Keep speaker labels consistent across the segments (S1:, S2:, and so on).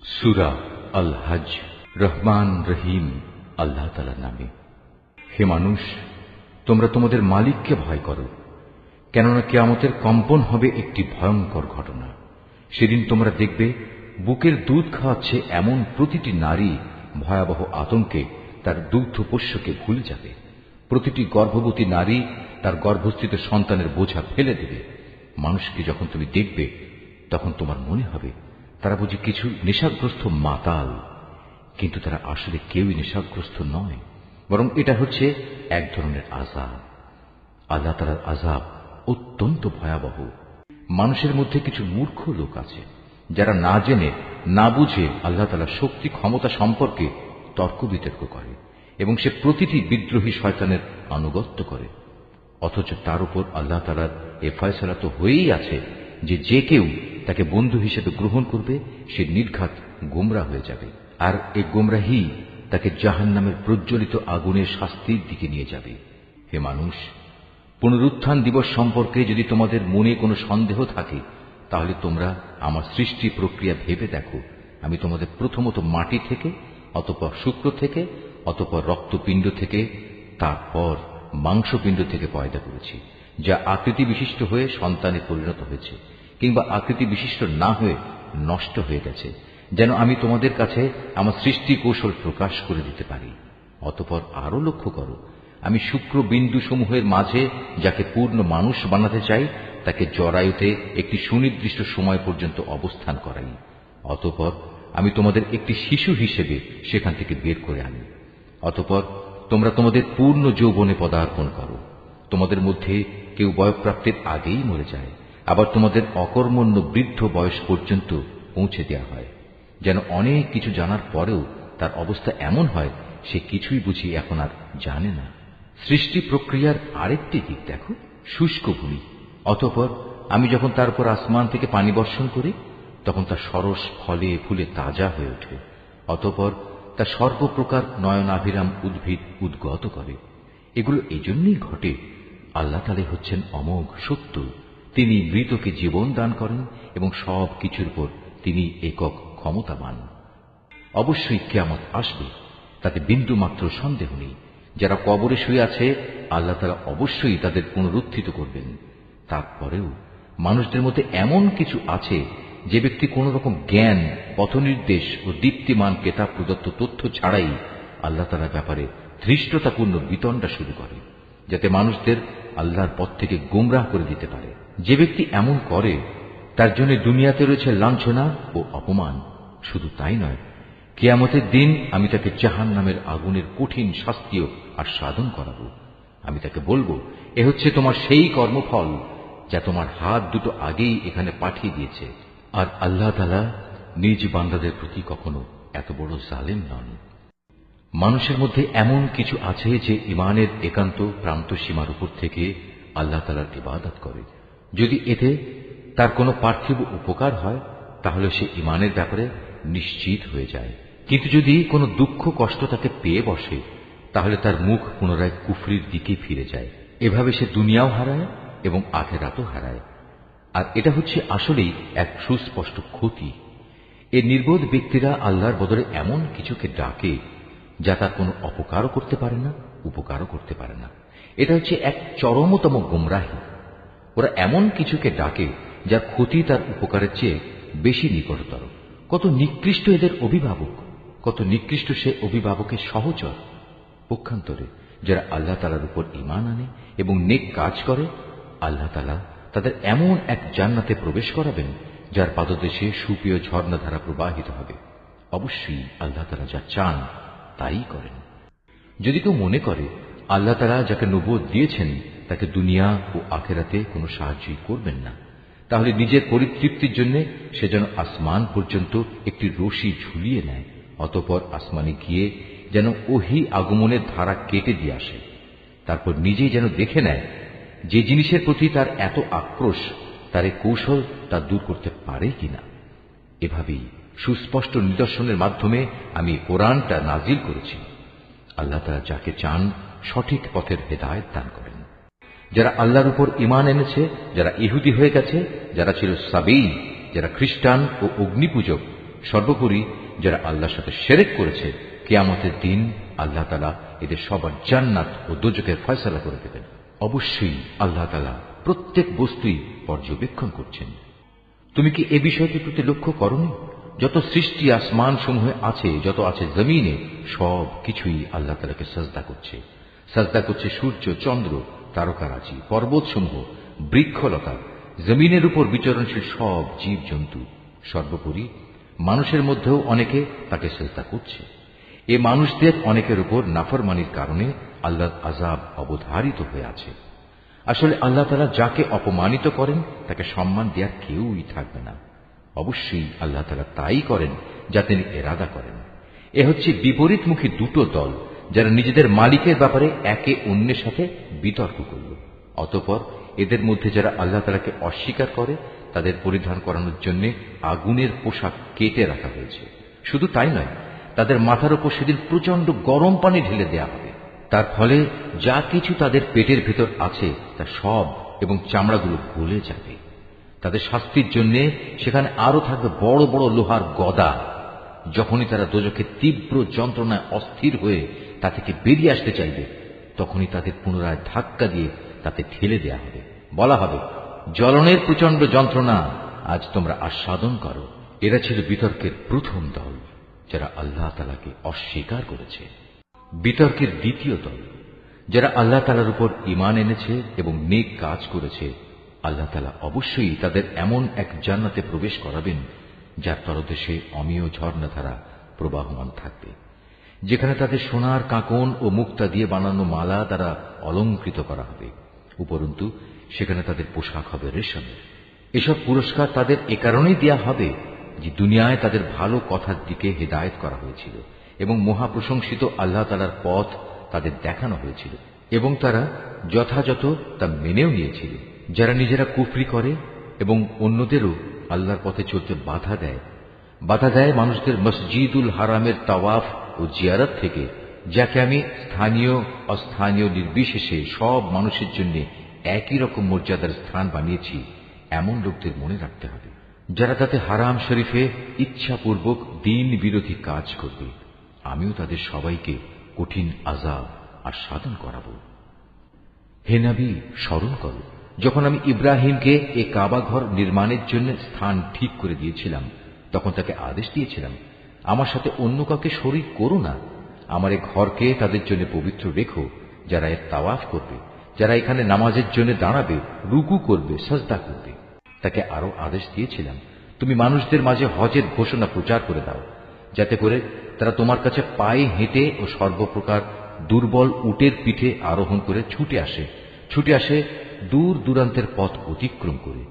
S1: সূরা আল হজ। রহমান রহিম আল্লাহ তাআলার নামে। হে মানুষ, তোমরা তোমাদের মালিককে ভয় করো, কেননা কিয়ামতের কম্পন হবে একটি ভয়ঙ্কর ঘটনা। সেদিন তোমরা দেখবে বুকের দুধ খাওয়াচ্ছে এমন প্রতিটি নারী ভয়াবহ আতঙ্কে তার দুগ্ধপোষ্যকে ভুলে যাবে। প্রতিটি গর্ভবতী নারী তার গর্ভস্থিত সন্তানের বোঝা ফেলে দেবে। মানুষকে যখন তুমি দেখবে তখন তোমার মনে হবে তারা বুঝি কিছু নেশাগ্রস্ত মাতাল, কিন্তু তারা আসলে কেউই নেশাগ্রস্ত নয়, বরং এটা হচ্ছে এক ধরনের আযাব। আল্লাহ তাআলার আযাব অত্যন্ত ভয়াবহ। মানুষের মধ্যে কিছু মূর্খ লোক আছে যারা না জেনে না বুঝে আল্লাহ তাআলার শক্তি ক্ষমতা সম্পর্কে তর্ক বিতর্ক করে এবং সে প্রতিটি বিদ্রোহী শয়তানের আনুগত্য করে। অথচ তার উপর আল্লাহ তাআলার এ ফয়সালা তো হয়েই আছে যে যে কেউ তাকে বন্ধু হিসেবে গ্রহণ করবে সে নির্ঘাত গোমরা হয়ে যাবে, আর এ গোমরাহি তাকে জাহান্নামের প্রজ্বলিত আগুনের শাস্তির দিকে নিয়ে যাবে। হে মানুষ, পুনরুত্থান দিবস সম্পর্কে যদি তোমাদের মনে কোনো সন্দেহ থাকে তাহলে তোমরা আমার সৃষ্টি প্রক্রিয়া ভেবে দেখো। আমি তোমাদের প্রথমত মাটি থেকে, অতঃপর শুক্র থেকে, অতঃপর রক্তপিণ্ড থেকে, তারপর মাংসপিণ্ড থেকে পয়দা করেছি, যা আকৃতি বিশিষ্ট হয়ে সন্তানে পরিণত হয়েছে কিংবা আকৃতি বিশিষ্ট না হয়ে নষ্ট হয়ে গেছে, যেন আমি তোমাদের কাছে আমার সৃষ্টি কৌশল প্রকাশ করে দিতে পারি। অতঃপর আরো লক্ষ্য করো, আমি শুক্র বিন্দু সমূহের মাঝে যাকে পূর্ণ মানুষ বানাতে চাই তাকে জরায়ুতে একটি সুনির্দিষ্ট সময় পর্যন্ত অবস্থান করাই। অতঃপর আমি তোমাদের একটি শিশু হিসেবে সেখান থেকে বের করে আনি। অতঃপর তোমরা তোমাদের পূর্ণ যৌবনে পদার্পণ করো। তোমাদের মধ্যে কেউ বয়ঃপ্রাপ্তির আগেই মরে যায়, আবার তোমাদের অকর্মণ্য বৃদ্ধ বয়স পর্যন্ত পৌঁছে দেওয়া হয়, যেন অনেক কিছু জানার পরেও তার অবস্থা এমন হয় সে কিছুই বুঝি এখন আর জানে না। সৃষ্টি প্রক্রিয়ার আরেকটি দিক দেখো, শুষ্ক ভূমি। অতঃপর আমি যখন তার উপর আসমান থেকে পানি বর্ষণ করি তখন তা সরস ফলে ফুলে তাজা হয়ে ওঠে। অতঃপর তা সর্বপ্রকার নয়নাভিরাম উদ্ভিদ উদ্গত করে। এগুলো এজন্যই ঘটে, আল্লাহ তাআলা হচ্ছেন অমোঘ সত্য। তিনি মৃতকে জীবন দান করেন এবং সব কিছুর উপর তিনি একক ক্ষমতাবান। অবশ্যই কিয়ামত আসবে, তাতে বিন্দু মাত্র সন্দেহ নেই। যারা কবরে শুয়ে আছে আল্লাহ তাআলা অবশ্যই তাদের পুনরুত্থিত করবেন। তারপরেও মানুষদের মধ্যে এমন কিছু আছে যে ব্যক্তি কোন রকম জ্ঞান, পথনির্দেশ ও দীপ্তিমান কেতাব প্রদত্ত তথ্য ছাড়াই আল্লাহ তাআলার ব্যাপারে ধৃষ্টতাপূর্ণ বিতণ্ডা শুরু করে, যাতে মানুষদের আল্লাহর পথ থেকে গোমরাহ করে দিতে পারে। যে ব্যক্তি এমন করে তার জন্য দুনিয়াতে রয়েছে লাঞ্ছনা ও অপমান। শুধু তাই নয়, কিয়ামতের দিন আমি তাকে জাহান্নামের আগুনের কঠিন শাস্তিও আস্বাদন করাবো। আমি তাকে বলবো, এ হচ্ছে তোমার সেই কর্মফল যা তোমার হাত দুটো আগেই এখানে পাঠিয়ে দিয়েছে। আর আল্লাহ তাআলা নিজ বান্দাদের প্রতি কখনো এত বড় জালেম নন। মানুষের মধ্যে এমন কিছু আছে যে ঈমানের একান্ত প্রান্ত সীমার উপর থেকে আল্লাহ তাআলার ইবাদত করে। যদি এতে তার কোনো পার্থিব উপকার হয় তাহলে সে ঈমানের ব্যাপারে নিশ্চিত হয়ে যায়, কিন্তু যদি কোনো দুঃখ কষ্ট তাকে পেয়ে বসে তাহলে তার মুখ পুনরায় কুফরির দিকে ফিরে যায়। এভাবে সে দুনিয়াও হারায় এবং আখিরাতও হারায়। আর এটা হচ্ছে আসলেই এক সুস্পষ্ট ক্ষতি। এই নির্বোধ ব্যক্তিরা আল্লাহর বদলে এমন কিছুকে ডাকে যা তার কোনো অপকারও করতে পারে না, উপকারও করতে পারে না। এটা হচ্ছে এক চরমতম গোমরাহি। ওরা এমন কিছুকে ডাকে যার ক্ষতি তার উপকারের চেয়ে বেশি নিকটতর। কত নিকৃষ্ট এদের অভিভাবক, কত নিকৃষ্ট সে অভিভাবকের সহচর। পক্ষান্তরে যারা আল্লাহ তাআলার উপর ঈমান আনে এবং নেক কাজ করে, আল্লাহ তাআলা তাদের এমন এক জান্নাতে প্রবেশ করাবেন যার পাদদেশে সুপ্রিয় ঝর্ণাধারা প্রবাহিত হবে। অবশ্যই আল্লাহ তাআলা যা চান তাই করেন। যদি কেউ মনে করে আল্লাহ তাআলা যাকে নবুয়ত দিয়েছেন তাকে দুনিয়া ও আখিরাতে কোনো সাহায্যই করবেন না, তাহলে নিজের পরিতৃপ্তির জন্য সে যেন আসমান পর্যন্ত একটি রশি ঝুলিয়ে নেয়, অতঃপর আসমানে গিয়ে যেন ওহী আগমনের ধারা কেটে দিয়ে আসে। তারপর নিজেই যেন দেখে নেয় যে জিনিসের প্রতি তার এত আক্রোশ তার এই কৌশল তা দূর করতে পারে কিনা। এভাবেই সুস্পষ্ট নিদর্শনের মাধ্যমে আমি কোরআনটা নাজিল করেছি। আল্লাহ তাআলা যাকে চান সঠিক পথের হেদায়েত দান করেন। যারা আল্লাহর উপর ঈমান এনেছে, যারা ইহুদি হয়ে গেছে, যারা ছিল সাবেঈ, যারা খ্রিস্টান ও অগ্নিপূজক, সর্বোপরি যারা আল্লাহর সাথে শিরক করেছে, কিয়ামতের দিন আল্লাহ তাআলা এদের সবার জান্নাত ও দোজখের ফয়সালা করে দেবেন। অবশ্যই আল্লাহ তাআলা প্রত্যেক বস্তুই পর্যবেক্ষণ করছেন। তুমি কি এ বিষয়টির প্রতি লক্ষ্য করনি? যত সৃষ্টি আসমান সমূহে আছে, যত আছে জমিনে, সব কিছুই আল্লাহ তাআলাকে সাজদা করছে। সাজদা করছে সূর্য, চন্দ্র, তারকারাজি, পর্বতসমূহ, বৃক্ষলতা, জমিনের উপর বিচরণশীল সব জীব জন্তু। সর্বোপরি মানুষের মধ্যেও অনেকে তাকে সাজদা করছে। এ মানুষদের অনেকের উপর নাফরমানির কারণে আল্লাহর আযাব অবধারিত হয়ে আছে। আসলে আল্লাহ তাআলা যাকে অপমানিত করেন তাকে সম্মান দেওয়ার কেউই থাকবে না। অবশ্যই আল্লাহ তাআলা তাই করেন যা তিনি ইরাদা করেন। এ হচ্ছে বিপরীতমুখী দুটো দল, যারা নিজেদের মালিকের ব্যাপারে একে অন্যের সাথে বিতর্ক করল। অতঃপর এদের মধ্যে যারা আল্লাহ তাআলাকে অস্বীকার করে তাদের পরিধান করানোর জন্য আগুনের পোশাক কেটে রাখা হয়েছে। শুধু তাই নয়, তাদের মাথার উপর সেদিন প্রচন্ড গরম পানি ঢেলে দেয়া হবে। তার ফলে যা কিছু তাদের পেটের ভেতর আছে তা সব এবং চামড়াগুলো গলে যাবে। তাদের শাস্তির জন্য সেখানে আরো থাকবে বড় বড় লোহার গদা। যখনই তারা দোজখের তীব্র যন্ত্রণায় অস্থির হয়ে তা থেকে বেরিয়ে আসতে চাইবে, তখনই তাদের পুনরায় ধাক্কা দিয়ে তাতে ঠেলে দেয়া হবে। বলা হবে, জ্বলনের প্রচন্ড যন্ত্রণা আজ তোমরা আস্বাদন করো। এরা ছিল বিতর্কের প্রথম দল, যারা আল্লাহ তাআলাকে অস্বীকার করেছে। বিতর্কের দ্বিতীয় দল, যারা আল্লাহ তাআলার উপর ঈমান এনেছে এবং নেক কাজ করেছে, আল্লাহ তাআলা অবশ্যই তাদের এমন এক জান্নাতে প্রবেশ করাবেন যার তলদেশে অমেয় ঝর্ণাধারা প্রবাহমান থাকবে, যেখানে তাদের সোনার কাঁকন ও মুক্তা দিয়ে বানানো মালা দ্বারা অলঙ্কৃত করা হবে। উপরন্তু সেখানে তাদের পোশাক হবে রেশমের। এসব পুরস্কার তাদের এ কারণেই দেয়া হবে যে দুনিয়ায় তাদের ভালো কথার দিকে হেদায়েত করা হয়েছিল এবং মহাপ্রশংসিত আল্লাহ তাআলার পথ তাদের দেখানো হয়েছিল এবং তারা যথাযথ তা মেনেও নিয়েছিল। যারা নিজেরা কুফরি করে এবং অন্যদেরও আল্লাহর পথে চলতে বাধা দেয় মানুষদের মসজিদুল হারামের তাওয়াফ ও জিয়ারত থেকে, যাকে আমি স্থানীয় অস্থানীয় নির্বিশেষে সব মানুষের জন্য একই রকম মর্যাদার স্থান বানিয়েছি, এমন লোকদের মনে রাখতে হবে যারা তাতে হারাম শরীফে ইচ্ছাপূর্বক দ্বীন বিরোধী কাজ করবে। আমিও তাদের সবাইকে কঠিন আযাব আস্বাদন করাব। হে নবী, স্মরণ করো যখন আমি ইব্রাহিমকে এ কাবা ঘর নির্মাণের জন্য স্থান ঠিক করে দিয়েছিলাম, তখন তাকে আদেশ দিয়েছিলাম, আমার সাথে অন্য কাউকে শরীক করো না। আমার এ ঘরকে তাদের জন্য পবিত্র রেখো, যারা এর তাওয়াফ করবে, যারা এখানে নামাজের জন্য দাঁড়াবে, রুকু করবে, সাজদা করবে। তাকে আরো আদেশ দিয়েছিলাম, তুমি মানুষদের মাঝে হজের ঘোষণা প্রচার করে দাও, যাতে করে তারা তোমার কাছে পায়ে হেঁটে ও সর্বপ্রকার দুর্বল উটের পিঠে আরোহণ করে ছুটে আসে দূর দূরান্তের পথ অতিক্রম করে,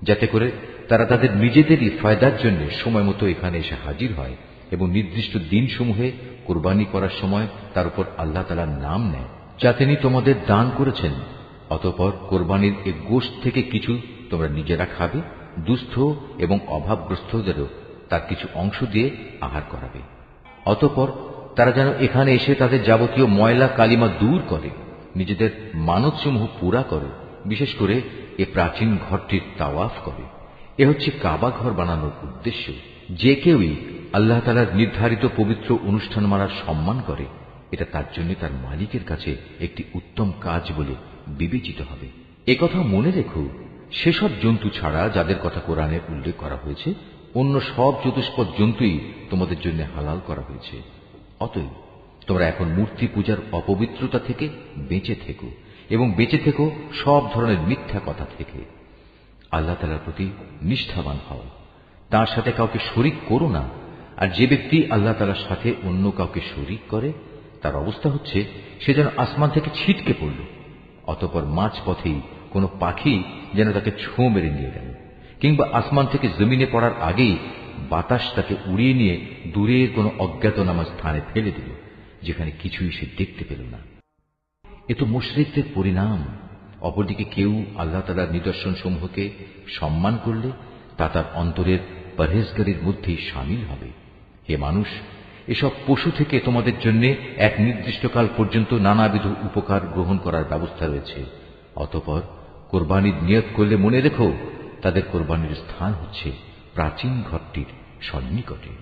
S1: যাতে করে তারা তাদের নিজেদেরই ফায়দার জন্য সময় মতো এখানে এসে হাজির হয় এবং নির্দিষ্ট দিনসমূহে কুরবানি করার সময় তার উপর আল্লাহ তাআলার নাম নেয়, যা তিনি তোমাদের দান করেছেন। অতঃপর কোরবানির এ গোশত থেকে কিছু তোমরা নিজেরা খাবে, দুস্থ এবং অভাবগ্রস্তদেরও তার কিছু অংশ দিয়ে আহার করাবে। অতঃপর তারা যেন এখানে এসে তাদের যাবতীয় ময়লা কালিমা দূর করে, নিজেদের মানতসমূহ পুরা করে, বিশেষ করে এ প্রাচীন ঘরটির তাওয়াফ করে। এ হচ্ছে কাবা ঘর বানানোর উদ্দেশ্য। যে কেউই আল্লাহ তাআলার নির্ধারিত পবিত্র অনুষ্ঠানমালার সম্মান করে, এটা তার জন্য তার মালিকের কাছে একটি উত্তম কাজ বলে বিবেচিত হবে। একথা মনে রেখো, সেসব জন্তু ছাড়া যাদের কথা কোরআনে উল্লেখ করা হয়েছে, অন্য সব চতুষ্পদ জন্তুই তোমাদের জন্য হালাল করা হয়েছে। অতএব তোমরা এখন মূর্তি পূজার অপবিত্রতা থেকে বেঁচে থেকো এবং বেঁচে থেকো সব ধরনের মিথ্যা কথা থেকে। আল্লাহ তাআলার প্রতি নিষ্ঠাবান হও, তার সাথে কাউকে শরীক করো না। আর যে ব্যক্তি আল্লাহ তাআলার সাথে অন্য কাউকে শরীক করে, তার অবস্থা হচ্ছে সে যেন আসমান থেকে ছিটকে পড়ল, অতঃপর মাঝ পথেই কোনো পাখি যেন তাকে ছোঁ মেরে নিয়ে গেল, কিংবা আসমান থেকে জমিনে পড়ার আগেই বাতাস তাকে উড়িয়ে নিয়ে দূরের কোনো অজ্ঞাতনামা স্থানে ফেলে দিল, যেখানে কিছুই সে দেখতে পেল না। এ তো মুশরিকদের পরিণাম। অপরদিকে কেউ আল্লাহ তাআলার নিদর্শন সমূহকে সম্মান করলে তা তার অন্তরের পরহেজগারির মধ্যেই শামিল হবে। হে মানুষ, এসব পশু থেকে তোমাদের জন্য এক নির্দিষ্টকাল পর্যন্ত নানাবিধ উপকার গ্রহণ করার ব্যবস্থা রয়েছে। অতঃপর কোরবানির নিয়ত করলে মনে রেখো, তাদের কোরবানির স্থান হচ্ছে প্রাচীন ঘরটির সন্নিকটে।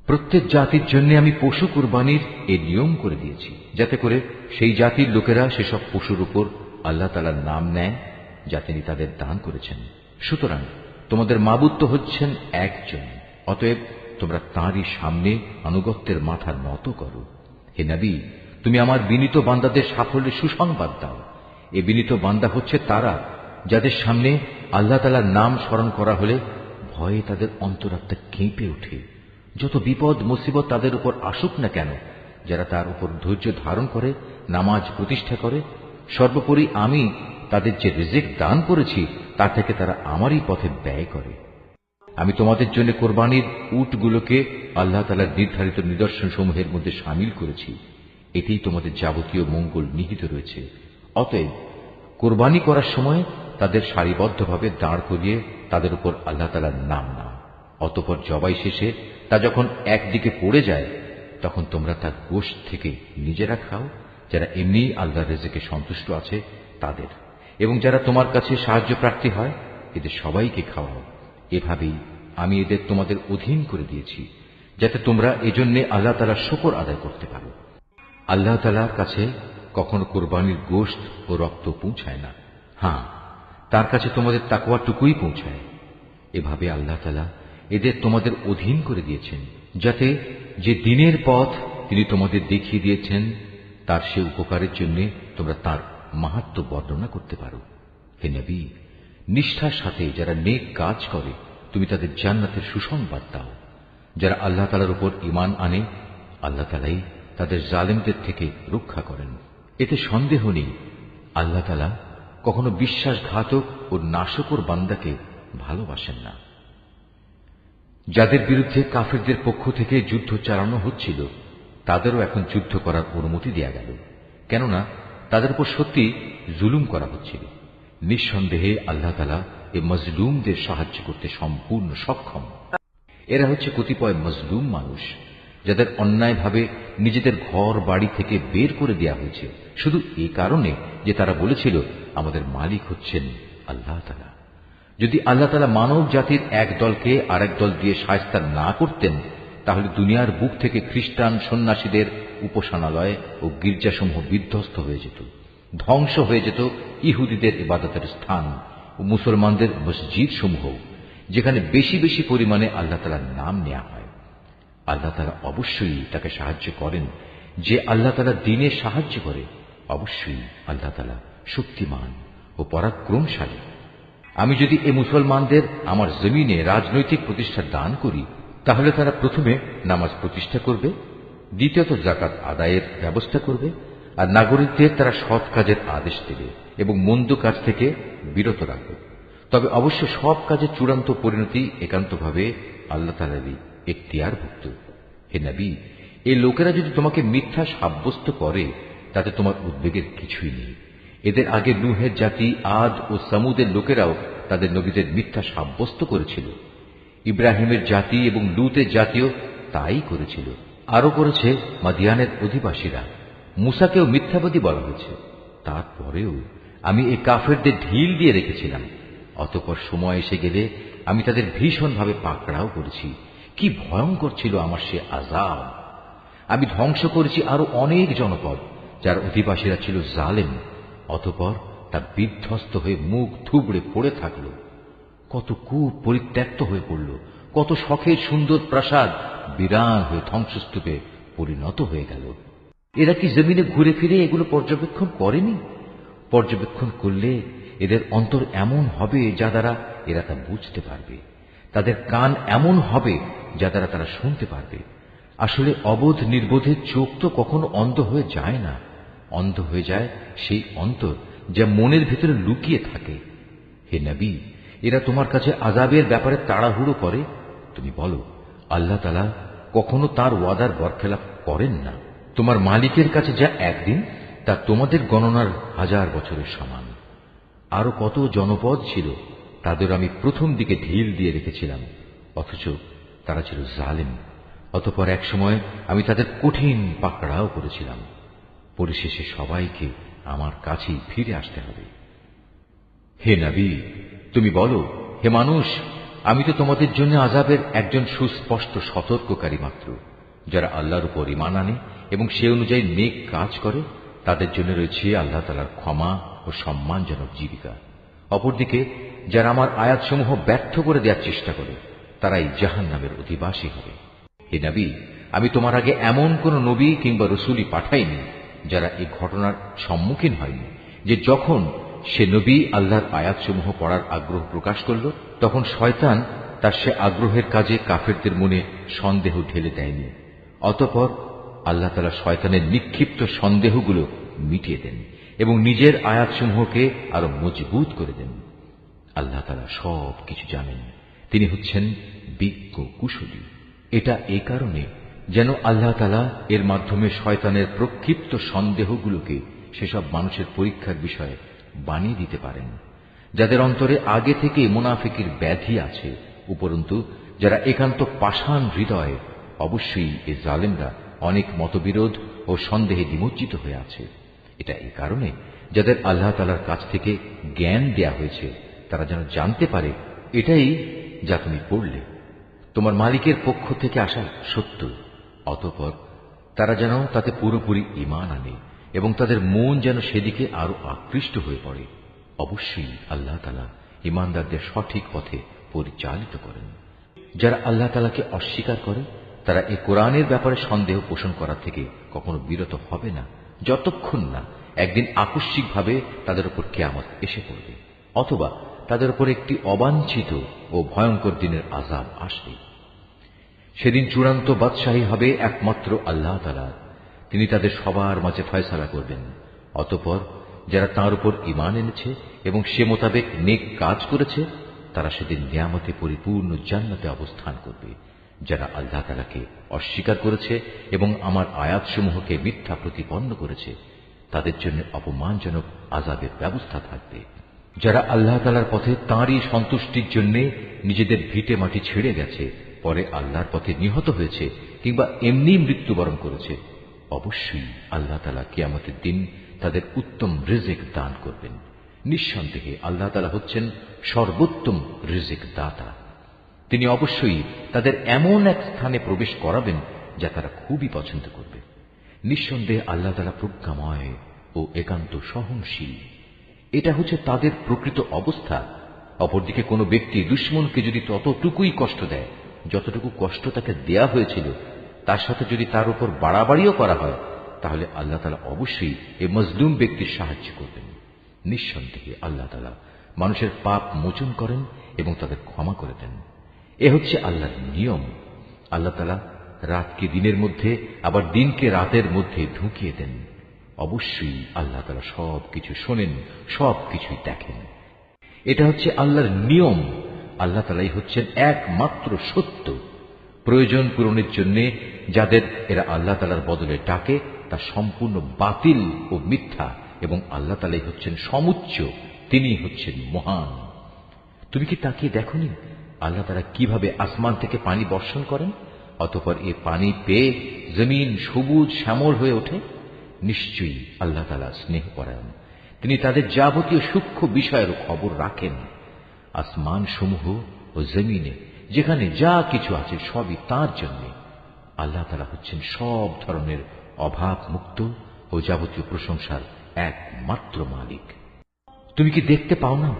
S1: প্রত্যেক জাতির জন্য আমি পশু কুরবানির এ নিয়ম করে দিয়েছি, যাতে করে সেই জাতির লোকেরা সেসব পশুর উপর আল্লাহ তাআলার নাম নেয় যা তিনি তাদের দান করেছেন। সুতরাং তোমাদের মাবুদ তো হচ্ছেন একজন, অতএব তোমরা তাঁরই সামনে আনুগত্যের মাথা নত করো। হে নবী, তুমি আমার বিনীত বান্দাদের সাফল্যের সুসংবাদ দাও। এ বিনীত বান্দা হচ্ছে তারা যাদের সামনে আল্লাহ তাআলার নাম স্মরণ করা হলে ভয়ে তাদের অন্তরাত্মা কেঁপে ওঠে। যত বিপদ মুসিবত তাদের উপর আসুক না কেন, যারা তার উপর ধৈর্য ধারণ করে, নামাজ প্রতিষ্ঠা করে, সর্বোপরি আমি তাদের যে রিজিক দান করেছি তা থেকে তারা আমারই পথে ব্যয় করে। আমি তোমাদের জন্য কোরবানির উটগুলোকে আল্লাহ তাআলার নির্ধারিত নিদর্শন সমূহের মধ্যে শামিল করেছি। এতেই তোমাদের যাবতীয় মঙ্গল নিহিত রয়েছে। অতএব কোরবানি করার সময় তাদের সারিবদ্ধভাবে দাঁড় করিয়ে তাদের উপর আল্লাহ তাআলার নাম নাও। অতঃপর জবাই শেষে তা যখন একদিকে পড়ে যায়, তখন তোমরা তার গোশত থেকে নিজেরা খাও, যারা এমনি আল্লাহর রিজিকে সন্তুষ্ট আছে তাদের, এবং যারা তোমার কাছে সাহায্য প্রার্থী হয় এদের সবাইকে খাওয়াও। এভাবেই আমি এদের তোমাদের অধীন করে দিয়েছি, যাতে তোমরা এজন্য আল্লাহ তাআলার শুকর আদায় করতে পারো। আল্লাহ তাআলার কাছে কখনো কোরবানির গোশত ও রক্ত পৌঁছায় না, হ্যাঁ, তার কাছে তোমাদের তাকওয়াটুকুই পৌঁছায়। এভাবে আল্লাহ তাআলা এদের তোমাদের অধীন করে দিয়েছেন, যাতে যে দিনের পথ তিনি তোমাদের দেখিয়ে দিয়েছেন তার সে উপকারের জন্য তোমরা তার মাহাত্ম্য বর্ণনা করতে পারো। হে নবী, নিষ্ঠার সাথে যারা নেক কাজ করে তুমি তাদের জান্নাতের সুসংবাদ দাও। যারা আল্লাহ তাআলার উপর ঈমান আনে, আল্লাহ তাআলাই তাদের জালেমদের থেকে রক্ষা করেন। এতে সন্দেহ নেই, আল্লাহ তাআলা কখনো বিশ্বাসঘাতক ও নাশকর বান্দাকে ভালোবাসেন না। যাদের বিরুদ্ধে কাফেরদের পক্ষ থেকে যুদ্ধ চালানো হচ্ছিল তাদেরও এখন যুদ্ধ করার অনুমতি দেয়া গেল, কেননা তাদের উপর সত্যি জুলুম করা হচ্ছিল। নিঃসন্দেহে আল্লাহ তাআলা এই মজলুমদের সাহায্য করতে সম্পূর্ণ সক্ষম। এরা হচ্ছে কতিপয় মজলুম মানুষ, যাদের অন্যায়ভাবে নিজেদের ঘর বাড়ি থেকে বের করে দেয়া হয়েছে, শুধু এই কারণে যে তারা বলেছিল আমাদের মালিক হচ্ছেন আল্লাহ তাআলা। যদি আল্লাহ তাআলা মানব জাতির এক দলকে আরেক দল দিয়ে শায়েস্তা না করতেন, তাহলে দুনিয়ার বুক থেকে খ্রিস্টান সন্ন্যাসীদের উপাসনালয় ও গির্জাসমূহ বিধ্বস্ত হয়ে যেত, ধ্বংস হয়ে যেত ইহুদিদের ইবাদতের স্থান ও মুসলমানদের মসজিদ সমূহ, যেখানে বেশি বেশি পরিমাণে আল্লাহ তাআলার নাম নেওয়া হয়। আল্লাহ তাআলা অবশ্যই তাকে সাহায্য করেন যে আল্লাহ তাআলার দ্বীনে সাহায্য করে। অবশ্যই আল্লাহ তাআলা শক্তিমান ও পরাক্রমশালী। আমি যদি এ মুসলমানদের আমার জমিনে রাজনৈতিক প্রতিষ্ঠা দান করি, তাহলে তারা প্রথমে নামাজ প্রতিষ্ঠা করবে, দ্বিতীয়ত যাকাত আদায়ের ব্যবস্থা করবে, আর নাগরিকদের তারা সৎ কাজের আদেশ দেবে এবং মন্দ কাজ থেকে বিরত রাখবে। তবে অবশ্য সব কাজের চূড়ান্ত পরিণতি একান্তভাবে আল্লাহ তাআলারই এখতিয়ারভুক্ত। হে নবী, এই লোকেরা যদি তোমাকে মিথ্যা সাব্যস্ত করে তাতে তোমার উদ্বেগের কিছুই নেই। এদের আগে নূহের জাতি আদ ও সামুদের লোকেরাও তাদের নবীদের মিথ্যা সাব্যস্ত করেছিল। ইব্রাহিমের জাতি এবং লূতের জাতিও তাই করেছিল। আরো করেছে মাদিয়ানের অধিবাসীরা। মুসাকেও মিথ্যাবাদী বলা হয়েছে। তারপরেও আমি এই কাফেরদের ঢিল দিয়ে রেখেছিলাম। অতঃপর সময় এসে গেলে আমি তাদের ভীষণভাবে পাকড়াও করেছি। কি ভয়ঙ্কর ছিল আমার সে আযাব! আমি ধ্বংস করেছি আরো অনেক জনপদ যার অধিবাসীরা ছিল জালেম। অতঃপর তা বিধ্বস্ত হয়ে মুখ থুবড়ে পড়ে থাকল। কত কূপ পরিত্যক্ত হয়ে পড়ল, কত শখের সুন্দর প্রাসাদ বিরান হয়ে ধ্বংসস্তূপে পরিণত হয়ে গেল। এরা কি জমিনে ঘুরে ফিরে এগুলো পর্যবেক্ষণ করেনি? পর্যবেক্ষণ করলে এদের অন্তর এমন হবে যা দ্বারা এরা তা বুঝতে পারবে, তাদের কান এমন হবে যা দ্বারা তারা শুনতে পারবে। আসলে অবোধ নির্বোধের চোখ তো কখনো অন্ধ হয়ে যায় না, অন্ধ হয়ে যায় সেই অন্তর যা মনের ভিতরে লুকিয়ে থাকে। হে নবী, এরা তোমার কাছে আযাবের ব্যাপারে তাড়াহুড়ো করে। তুমি বলো, আল্লাহ তাআলা কখনো তার ওয়াদার বরখেলাপ করেন না। তোমার মালিকের কাছে যা একদিন, তা তোমাদের গণনার 1000 বছরের সমান। আরো কত জনপদ ছিল, তাদের আমি প্রথম দিকে ঢিল দিয়ে রেখেছিলাম, অথচ তারা ছিল জালেম। অতঃপর এক সময় আমি তাদের কঠিন পাকড়াও করেছিলাম। পরিশেষে সবাইকে আমার কাছেই ফিরে আসতে হবে। হে নবী, তুমি বলো, হে মানুষ, আমি তো তোমাদের জন্য আযাবের একজন সুস্পষ্ট সতর্ককারী মাত্র। যারা আল্লাহর উপর ঈমান আনে এবং সে অনুযায়ী নেক কাজ করে, তাদের জন্য রয়েছে আল্লাহ তাআলার ক্ষমা ও সম্মানজনক জীবিকা। অপরদিকে যারা আমার আয়াতসমূহ ব্যর্থ করে দেওয়ার চেষ্টা করে, তারাই জাহান্নামের অধিবাসী হবে। হে নবী, আমি তোমার আগে এমন কোন নবী কিংবা রসুলই পাঠাইনি যারা এই ঘটনার সম্মুখীন হয়নি যে যখন সে নবী আল্লাহর আয়াতসমূহ পড়ার আগ্রহ প্রকাশ করল, তখন শয়তান তার সে আগ্রহের কাজে কাফেরদের মনে সন্দেহ ঢেলে দেয়নি। অতঃপর আল্লাহ তাআলা শয়তানের নিক্ষিপ্ত সন্দেহগুলো মিটিয়ে দেন এবং নিজের আয়াতসমূহকে আরো মজবুত করে দেন। আল্লাহ তাআলা সব কিছু জানেন, তিনি হচ্ছেন বিজ্ঞ কুশলী। এটা এই কারণে যেন আল্লাহ তাআলা এর মাধ্যমে শয়তানের প্রক্ষিপ্ত সন্দেহগুলোকে সেসব মানুষের পরীক্ষার বিষয়ে বানিয়ে দিতে পারেন যাদের অন্তরে আগে থেকে মুনাফিকের ব্যাধি আছে। উপরন্তু যারা একান্ত পাষাণ হৃদয়, অবশ্যই এই জালেমরা অনেক মতবিরোধ ও সন্দেহে নিমজ্জিত হয়ে আছে। এটা এই কারণে যাদের আল্লাহ তাআলার কাছ থেকে জ্ঞান দেয়া হয়েছে, তারা যেন জানতে পারে এটাই যা তুমি পড়লে তোমার মালিকের পক্ষ থেকে আসা সত্য। অতঃপর তারা যেন তাতে পুরোপুরি ঈমান আনে এবং তাদের মন যেন সেদিকে আরো আকৃষ্ট হয়ে পড়ে। অবশ্যই আল্লাহ তাআলা ঈমানদারদের সঠিক পথে পরিচালিত করেন। যারা আল্লাহ তাআলাকে অস্বীকার করে, তারা এই কোরআনের ব্যাপারে সন্দেহ পোষণ করা থেকে কখনো বিরত হবে না, যতক্ষণ না একদিন আকস্মিকভাবে তাদের উপর কিয়ামত এসে পড়বে, অথবা তাদের উপর একটি অবাঞ্ছিত ও ভয়ঙ্কর দিনের আযাব আসবে। সেদিন চূড়ান্ত বাদশাহী হবে একমাত্র আল্লাহ তাআলার। তিনি তাদের সবার মাঝে ফয়সালা করবেন। অতঃপর যারা তাঁর উপর ঈমান এনেছে এবং সে মোতাবেক নেক কাজ করেছে, তারা সেদিন নিয়ামতে পরিপূর্ণ জান্নাতে অবস্থান করবে। যারা আল্লাহ তাআলাকে অস্বীকার করেছে এবং আমার আয়াতসমূহকে মিথ্যা প্রতিপন্ন করেছে, তাদের জন্য অপমানজনক আযাবের ব্যবস্থা থাকবে। যারা আল্লাহ তাআলার পথে তাঁরই সন্তুষ্টির জন্য নিজেদের ভিটে মাটি ছেড়ে গেছে, পরে আল্লাহর পথে নিহত হয়েছে কিংবা এমনি মৃত্যুবরণ করেছে, অবশ্যই আল্লাহ তাআলা কিয়ামতের দিন তাদের উত্তম রিজিক দান করবেন। নিঃসন্দেহে আল্লাহ তাআলা হচ্ছেন সর্বোত্তম রিজিক দাতা। তিনি অবশ্যই তাদের এমন এক স্থানে প্রবেশ করাবেন যা তারা খুবই পছন্দ করবে। নিঃসন্দেহে আল্লাহ তাআলা প্রজ্ঞাময় ও একান্ত সহনশীল। এটা হচ্ছে তাদের প্রকৃত অবস্থা। অপরদিকে কোনো ব্যক্তি দুশমনকে যদি ততটুকুই কষ্ট দেয় যতটুকু কষ্ট তাকে দেয়া হয়েছিল, তার সাথে যদি তার উপর বাড়াবাড়িও করা হয়, তাহলে আল্লাহ তাআলা অবশ্যই এই মজলুম ব্যক্তির সাহায্য করবেন। নিঃসন্দেহে আল্লাহ তাআলা মানুষের পাপ মোচন করেন এবং তাদের ক্ষমা করে দেন। এ হচ্ছে আল্লাহর নিয়ম। আল্লাহ তাআলা রাতকে দিনের মধ্যে আবার দিনকে রাতের মধ্যে ঢুকিয়ে দেন। অবশ্যই আল্লাহ তাআলা সবকিছু শোনেন, সবকিছুই দেখেন। এটা হচ্ছে আল্লাহর নিয়ম। আল্লাহ তাআলাই হচ্ছেন একমাত্র সত্য। প্রয়োজন পূরণের জন্য যাদের এরা আল্লাহ তাআলার বদলে ডাকে, তা সম্পূর্ণ বাতিল ও মিথ্যা, এবং আল্লাহ তাআলাই হচ্ছেন সমুচ্চ, তিনি হচ্ছেন মহান। তুমি কি তাকিয়ে দেখোনি আল্লাহ তাআলা কিভাবে আসমান থেকে পানি বর্ষণ করেন? অতঃপর এ পানি পেয়ে জমিন সবুজ শ্যামল হয়ে ওঠে। নিশ্চয়ই আল্লাহ তাআলা স্নেহপরায়ণ, তিনি তাদের যাবতীয় সূক্ষ্ম বিষয়ের খবর রাখেন। আসমান সমূহ ও জমিনে যেখানে যা কিছু আছে সবই তাঁর জন্য। আল্লাহ তাআলা হচ্ছেন সব ধরনের অভাব মুক্ত ও যাবতীয় প্রশংসার একমাত্র মালিক। তুমি কি দেখতে পাও না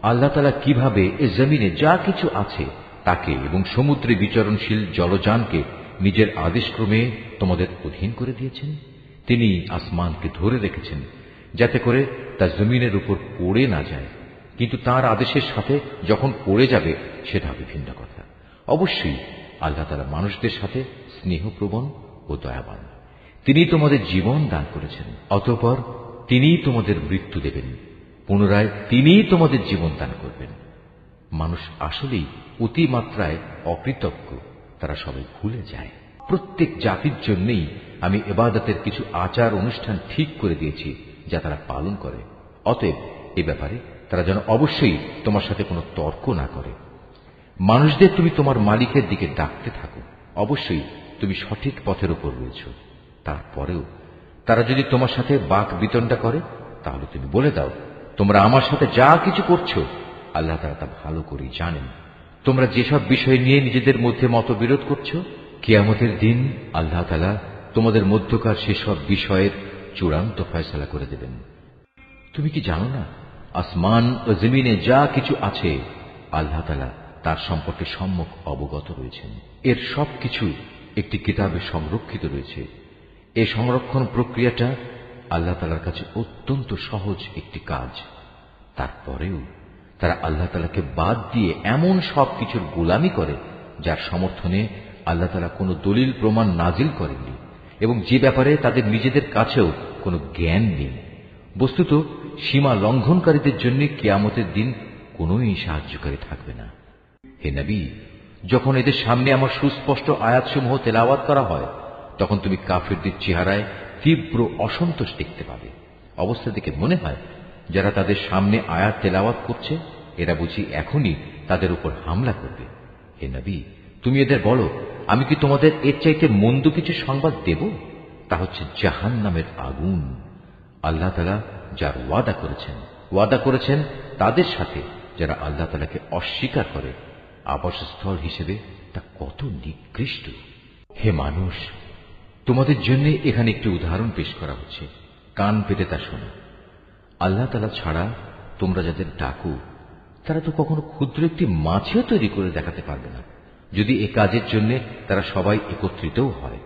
S1: আল্লাহ তাআলা কিভাবে এ জমিনে যা কিছু আছে তাকে এবং সমুদ্রে বিচরণশীল জলযানকে নিজের আদেশক্রমে তোমাদের অধীন করে দিয়েছেন? তিনি আসমানকে ধরে রেখেছেন যাতে করে তা জমিনের উপর পড়ে না যায়, কিন্তু তার আদেশের সাথে যখন পড়ে যাবে সেটা হবে ভিন্ন কথা। অবশ্যই আল্লাহ তাআলা মানুষদের সাথে স্নেহপ্রবণ ও দয়াবান। তিনি তোমাদের জীবন দান করেছেন, অতঃপর তিনি তোমাদের মৃত্যু দেবেন, পুনরায় তিনি তোমাদের জীবন দান করবেন। মানুষ আসলেই অতিমাত্রায় অকৃতজ্ঞ, তারা সবাই ভুলে যায়। প্রত্যেক জাতির জন্যই আমি ইবাদতের কিছু আচার অনুষ্ঠান ঠিক করে দিয়েছি যা তারা পালন করে। অতএব এ ব্যাপারে তারা যেন অবশ্যই তোমার সাথে কোনো তর্ক না করে। মানুষদের তুমি তোমার মালিকের দিকে ডাকতে থাকো, অবশ্যই তুমি সঠিক পথের উপর রয়েছ। তারপরেও তারা যদি তোমার সাথে বাক বিতণ্ডা করে, তাহলে তুমি বলে দাও, তোমরা আমার সাথে যা কিছু করছো আল্লাহ তাআলা তা ভালো করেই জানেন। তোমরা যেসব বিষয় নিয়ে নিজেদের মধ্যে মতবিরোধ করছো, কিয়ামতের দিন আল্লাহ তাআলা তোমাদের মধ্যকার সেসব বিষয়ের চূড়ান্ত ফয়সালা করে দেবেন। তুমি কি জানো না, আসমান ও জমিনে যা কিছু আছে আল্লাহ তাআলা তার সম্পর্কে সম্যক অবগত রয়েছেন। এর সবকিছু একটি কিতাবে সংরক্ষিত রয়েছে। এই সংরক্ষণ প্রক্রিয়াটা আল্লাহ তাআলার কাছে অত্যন্ত সহজ একটি কাজ। তারপরেও তারা আল্লাহ তাআলাকে বাদ দিয়ে এমন সব কিছুর গোলামি করে যার সমর্থনে আল্লাহ তাআলা কোনো দলিল প্রমাণ নাজিল করেননি এবং যে ব্যাপারে তাদের নিজেদের কাছেও কোনো জ্ঞান নেই। বস্তুত সীমা লঙ্ঘনকারীদের জন্য কিয়ামতের দিন কোনোই সাহায্যকারী থাকবে না। হে নবী, যখন এদের সামনে আমার সুস্পষ্ট আয়াতসমূহ তেলাওয়াত করা হয়, তখন তুমি কাফিরদের চেহারায় তীব্র অসন্তোষ দেখতে পাবে। অবস্থা দেখে মনে হয় যারা তাদের সামনে আয়াত তেলাওয়াত করছে এরা বুঝি এখনই তাদের উপর হামলা করবে। হে নবী, তুমি এদের বলো, আমি কি তোমাদের এর চাইতে মন্দ কিছু সংবাদ দেব? তা হচ্ছে জাহান্নামের আগুন। আল্লাহ তাআলা যার ওয়াদা করেছেন তাদের সাথে যারা আল্লাহ তাআলাকে অস্বীকার করে, আবাসস্থল হিসেবে তা কত নিকৃষ্ট। হে মানুষ, তোমাদের জন্য এখানে একটি উদাহরণ পেশ করা হচ্ছে, কান পেতে তা শোনো। আল্লাহ তাআলা ছাড়া তোমরা যাদের ডাকো তারা তো কখনো ক্ষুদ্র একটি মাছিও তৈরি করে দেখাতে পারবে না, যদি এ কাজের জন্য তারা সবাই একত্রিতও হয়।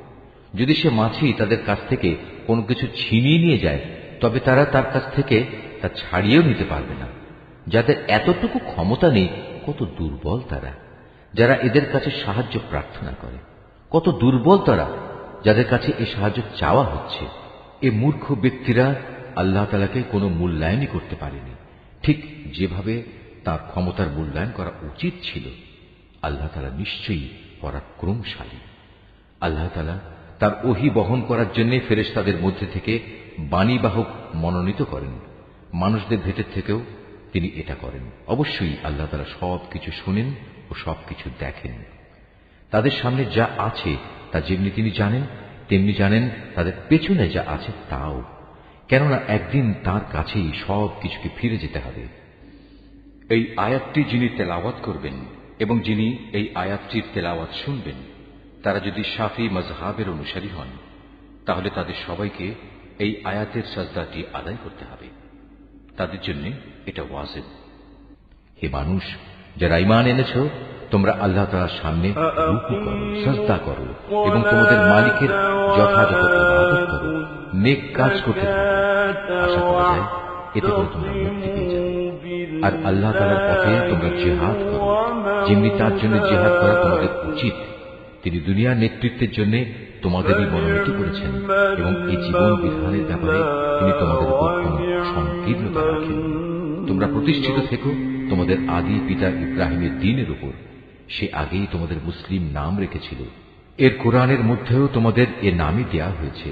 S1: যদি সে মাছি তাদের কাছ থেকে কোনো কিছু ছিনিয়ে নিয়ে যায়, তবে তারা তার কাছ থেকে তা ছাড়িয়েও নিতে পারবে না। যাদের এতটুকু ক্ষমতা নেই, কত দুর্বল তারা যারা এদের কাছে সাহায্য প্রার্থনা করে। কত দুর্বল তারা যাদের কাছে এ সাহায্য চাওয়া হচ্ছে। এ মূর্খ ব্যক্তিরা আল্লাহ তাআলাকে কোনো মূল্যায়নই করতে পারেনি, ঠিক যেভাবে তার ক্ষমতার মূল্যায়ন করা উচিত ছিল। আল্লাহ তাআলা নিশ্চয়ই পরাক্রমশালী। আল্লাহ তাআলা তার ওহী বহন করার জন্য ফেরেশতাদের মধ্যে থেকে বাণীবাহক মনোনীত করেন। মানুষদের ভেতর থেকেও তিনি এটা করেন। অবশ্যই আল্লাহ তাআলা সবকিছু শুনেন ও সবকিছু দেখেন। তাদের সামনে যা আছে তা যেমনি তিনি জানেন, তেমনি জানেন তাদের পেছনে যা আছে তাও, কেননা একদিন তার কাছেই সব কিছুকে ফিরে যেতে হবে। এই আয়াতটি যিনি তেলাওয়াত করবেন এবং যিনি এই আয়াতটির তেলাওয়াত শুনবেন, তারা যদি শাফি মাযহাবের অনুসারী হন, তাহলে তাদের সবাইকে এই আয়াতের সাজদাটি আদায় করতে হবে। তাদের জন্য এটা ওয়াজিব। হে মানুষ, যারা ঈমান এনেছ, তোমরা আল্লাহ তাআলার সামনে রুকু করো, সাজদা করো এবং তোমাদের মালিকের যথাযথ ইবাদত করো, নেক কাজ করতে থাকো। আশা করা যায় এতে করে তোমরা মুক্তি পেয়ে যাবে। আর আল্লাহ তাআলার পথে তোমরা জিহাদ করো, যেমনি তার জন্য জিহাদ করা তোমাদের উচিত। তিনি দুনিয়ার নেতৃত্বের জন্য তোমাদেরই মনোনীত করেছেন এবং এই জীবন বিধানের ব্যাপারে তিনি তোমাদের উপর কোন সংকীর্ণতা রাখেন। তোমরা প্রতিষ্ঠিত থেকো তোমাদের আদি পিতা ইব্রাহিমের দ্বীনের উপর। সে আগেই তোমাদের মুসলিম নাম রেখেছিল। এর কোরআনের মধ্যেও তোমাদের এ নামই দেয়া হয়েছে,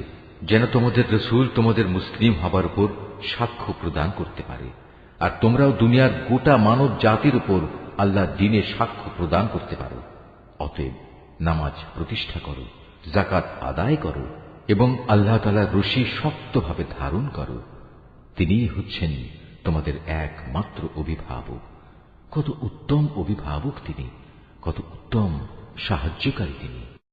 S1: যেন তোমাদের রাসূল তোমাদের মুসলিম হবার উপর সাক্ষ্য প্রদান করতে পারে। আর তোমরাও দুনিয়ার গোটা মানব জাতির উপর আল্লাহর দ্বীনের সাক্ষ্য প্রদান করতে পারো। অতএব নামাজ প্রতিষ্ঠা করো, যাকাত আদায় করো এবং আল্লাহ তাআলার রশি শক্তভাবে ধারণ করো। তিনিই হচ্ছেন তোমাদের একমাত্র অভিভাবক। কত উত্তম অভিভাবক তিনি, কত উত্তম সাহায্যকারী তিনি।